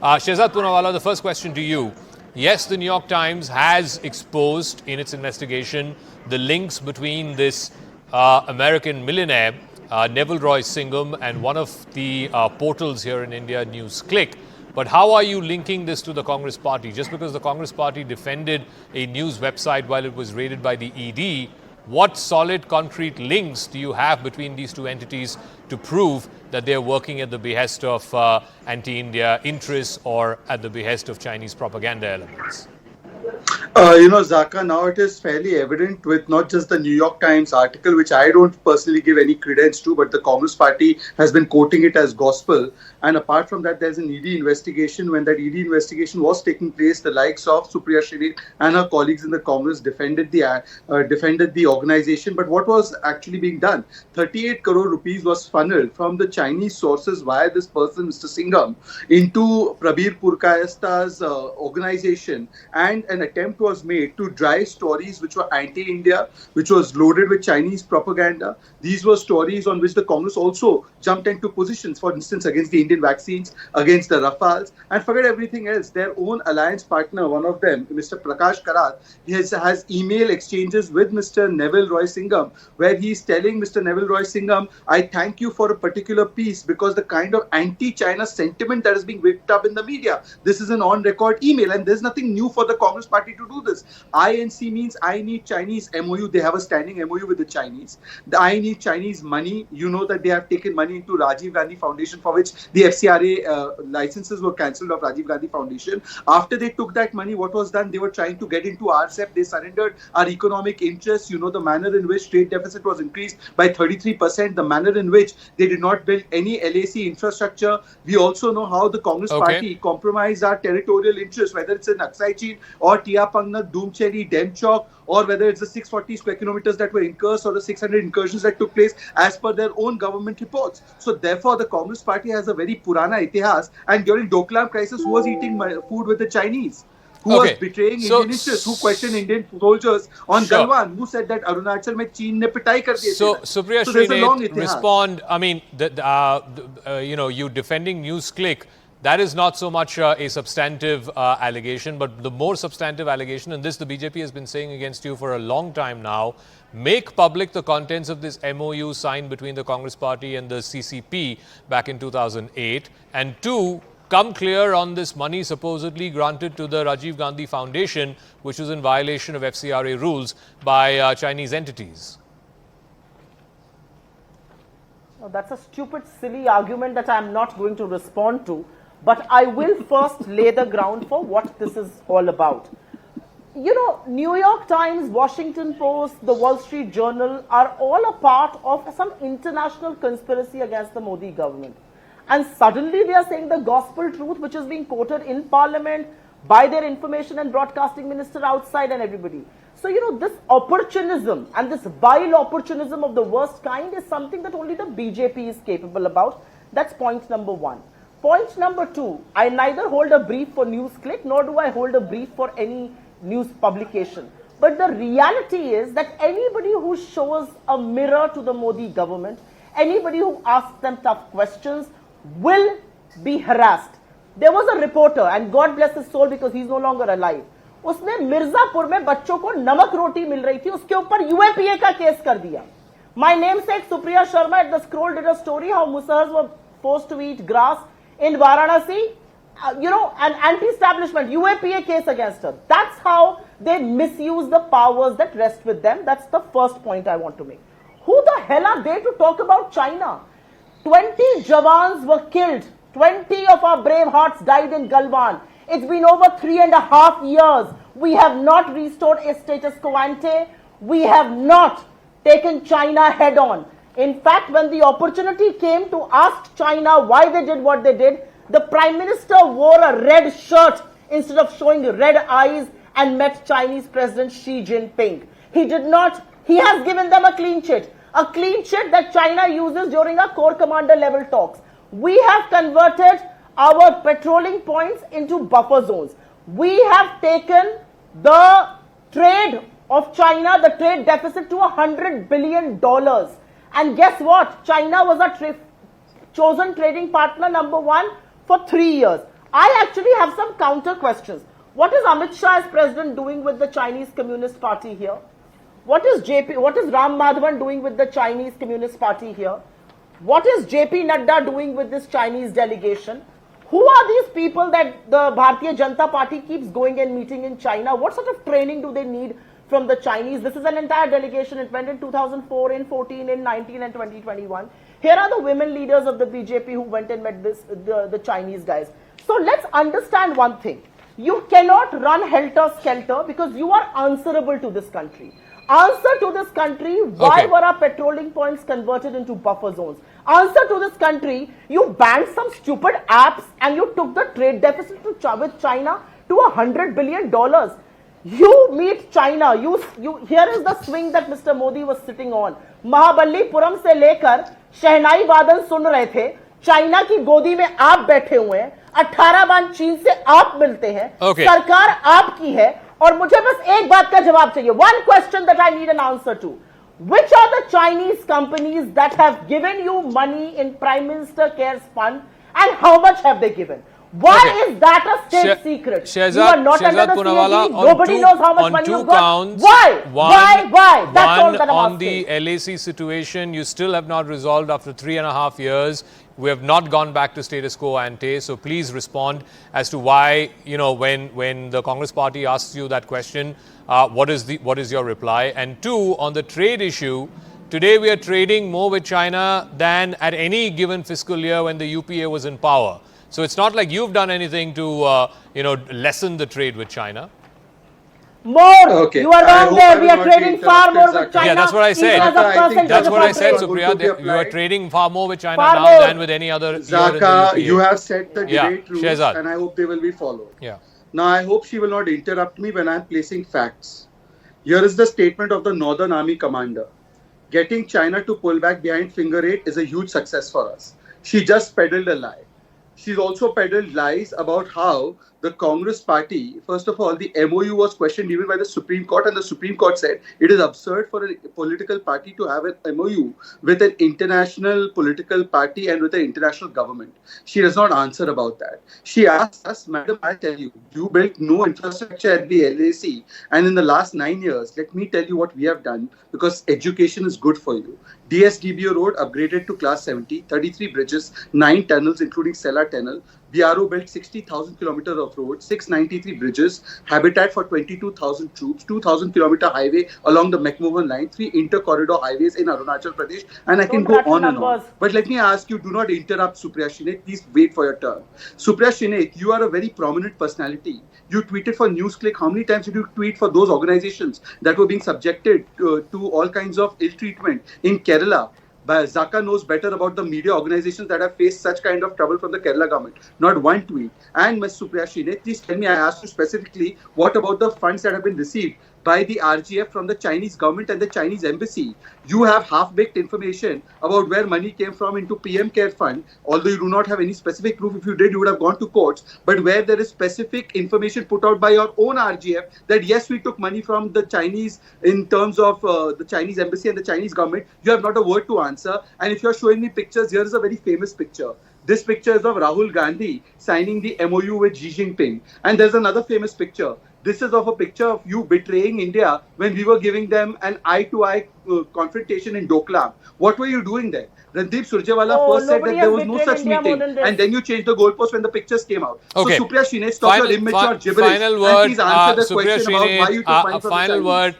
Shehzad Poonawalla, the first question to you. Yes, the New York Times has exposed in its investigation the links between this American millionaire, Neville Roy Singham, and one of the portals here in India, NewsClick. But how are you linking this to the Congress Party? Just because the Congress Party defended a news website while it was raided by the ED, what solid, concrete links do you have between these two entities to prove that they are working at the behest of anti-India interests or at the behest of Chinese propaganda elements? Zaka, now it is fairly evident with not just the New York Times article, which I don't personally give any credence to, but the Congress Party has been quoting it as gospel. And apart from that, there's an ED investigation. When that ED investigation was taking place, the likes of Supriya Shridevi and her colleagues in the Congress defended the organization. But what was actually being done? 38 crore rupees was funneled from the Chinese sources via this person, Mr. Singham, into Prabir Purkayasta's organization, and an attempt was made to drive stories which were anti-India, which was loaded with Chinese propaganda. These were stories on which the Congress also jumped into positions, for instance, against the Indian vaccines, against the Rafales, and forget everything else. Their own alliance partner, one of them, Mr. Prakash Karat, has email exchanges with Mr. Neville Roy Singham, where he's telling Mr. Neville Roy Singham, I thank you for a particular piece because the kind of anti-China sentiment that is being whipped up in the media. This is an on-record email, and there's nothing new for the Congress Party to do this. INC means I need Chinese MOU. They have a standing MOU with the Chinese. I need Chinese money. You know that they have taken money into Rajiv Gandhi Foundation, for which the FCRA licenses were cancelled of Rajiv Gandhi Foundation. After they took that money, what was done? They were trying to get into RCEP. They surrendered our economic interests. You know the manner in which trade deficit was increased by 33%, the manner in which they did not build any LAC infrastructure. We also know how the Congress Party compromised our territorial interests, whether it's in Aksai Chin or Tia Pangnak, Doomcheri, Demchok, or whether it's the 640 square kilometers that were incurred or the 600 incursions that took place as per their own government reports. So therefore, the Congress Party has a very Purana itihas, and during Doklam crisis, who was eating food with the Chinese? Who was betraying Indian interests? Who questioned Indian soldiers on Galwan? Who said that Arunachal mein Cheen ne pitai kar diye? So Supriya Shridevi, respond. I mean, you defending NewsClick, that is not so much a substantive allegation, but the more substantive allegation, and this the BJP has been saying against you for a long time now, make public the contents of this MOU signed between the Congress Party and the CCP back in 2008, and two, come clear on this money supposedly granted to the Rajiv Gandhi Foundation, which was in violation of FCRA rules by Chinese entities. No, that's a stupid, silly argument that I'm not going to respond to. But I will first lay the ground for what this is all about. You know, New York Times, Washington Post, the Wall Street Journal are all a part of some international conspiracy against the Modi government. And suddenly they are saying the gospel truth, which is being quoted in Parliament by their information and broadcasting minister outside and everybody. So, you know, this opportunism and this vile opportunism of the worst kind is something that only the BJP is capable about. That's point number one. Point number two, I neither hold a brief for NewsClick nor do I hold a brief for any news publication. But the reality is that anybody who shows a mirror to the Modi government, anybody who asks them tough questions will be harassed. There was a reporter, and God bless his soul because he's no longer alive. उसने मिर्जापुर में बच्चों को नमक रोटी मिल रही थी, उसके ऊपर UAPA का केस कर दिया. My namesake Supriya Sharma at the Scroll did a story how Musahars were forced to eat grass in Varanasi, an anti-establishment UAPA case against her. That's how they misuse the powers that rest with them. That's the first point I want to make. Who the hell are they to talk about China? 20 Jawans were killed. 20 of our brave hearts died in Galwan. It's been over 3.5 years. We have not restored a status quo ante. We have not taken China head on. In fact, when the opportunity came to ask China why they did what they did, the Prime Minister wore a red shirt instead of showing red eyes and met Chinese President Xi Jinping. He did not. He has given them a clean chit that China uses during our core commander level talks. We have converted our patrolling points into buffer zones. We have taken the trade of China, the trade deficit, to $100 billion. And guess what? China was our chosen trading partner number one for 3 years. I actually have some counter questions. What is Amit Shah as president doing with the Chinese Communist Party here? What is Ram Madhavan doing with the Chinese Communist Party here? What is JP Nadda doing with this Chinese delegation? Who are these people that the Bharatiya Janata Party keeps going and meeting in China? What sort of training do they need from the Chinese? This is an entire delegation. It went in 2004, in 14, in 19 and 2021. Here are the women leaders of the BJP who went and met the Chinese guys. So let's understand one thing. You cannot run helter-skelter because you are answerable to this country. Answer to this country, why were our patrolling points converted into buffer zones? Answer to this country, you banned some stupid apps and you took the trade deficit with China to $100 billion. You meet China. Here is the swing that Mr. Modi was sitting on. Mahabalipuram से लेकर शहनाई वादन सुन रहे थे. China की गोदी में आप बैठे हुए हैं. 18 बार चीन से आप मिलते हैं. सरकार आपकी है. और मुझे बस एक बात का जवाब चाहिए. One question that I need an answer to. Which are the Chinese companies that have given you money in Prime Minister Cares Fund and how much have they given? Why is that a state secret? You are not under the CAG. Nobody knows how much money you got. Why? Why? That's all that I'm on asking. the LAC situation, you still have not resolved after 3.5 years. We have not gone back to status quo ante. So please respond as to why, when the Congress party asks you that question, what is your reply? And two, on the trade issue, today we are trading more with China than at any given fiscal year when the UPA was in power. So it's not like you've done anything to, lessen the trade with China. More. Okay. You are wrong there. We are trading far more with China. Yeah, that's what I said. That's what I said, Supriya. You are trading far more with China now than with any other. Zaka, you have set the debate rules, and I hope they will be followed. Yeah. Now, I hope she will not interrupt me when I am placing facts. Here is the statement of the Northern Army commander. Getting China to pull back behind Finger 8 is a huge success for us. She just peddled a lie. She's also peddled lies about how the Congress party, first of all, the MOU was questioned even by the Supreme Court, and the Supreme Court said it is absurd for a political party to have an MOU with an international political party and with an international government. She does not answer about that. She asks us, Madam, I tell you, you built no infrastructure at the LAC, and in the last 9 years, let me tell you what we have done, because education is good for you. DSDBO Road upgraded to class 70, 33 bridges, 9 tunnels including Sela Tunnel. BRO built 60,000 kilometers of road, 693 bridges, habitat for 22,000 troops, 2,000-kilometer highway along the McMahon line, 3 inter-corridor highways in Arunachal Pradesh, and I can go on and on. But let me ask you, do not interrupt Supriya Shrinek. Please wait for your turn. Supriya Shrinek, you are a very prominent personality. You tweeted for NewsClick. How many times did you tweet for those organizations that were being subjected to all kinds of ill treatment in Kerala? Zaka knows better about the media organizations that have faced such kind of trouble from the Kerala government. Not one tweet. And Ms. Supriya Shrinek, please tell me, I asked you specifically, what about the funds that have been received by the RGF from the Chinese government and the Chinese embassy? You have half-baked information about where money came from into PM Care Fund, although you do not have any specific proof. If you did, you would have gone to courts. But where there is specific information put out by your own RGF that yes, we took money from the Chinese in terms of the Chinese embassy and the Chinese government, you have not a word to answer. And if you're showing me pictures, here is a very famous picture. This picture is of Rahul Gandhi signing the MOU with Xi Jinping. And there's another famous picture. This is of a picture of you betraying India when we were giving them an eye-to-eye confrontation in Doklam. What were you doing there? Randeep Surjewala first said that there was no such meeting, and then you changed the goalpost when the pictures came out. Okay. So Supriya Shrinek, stop your immature gibberish final word, and please answer the question about why you took money from the Chinese. Final word.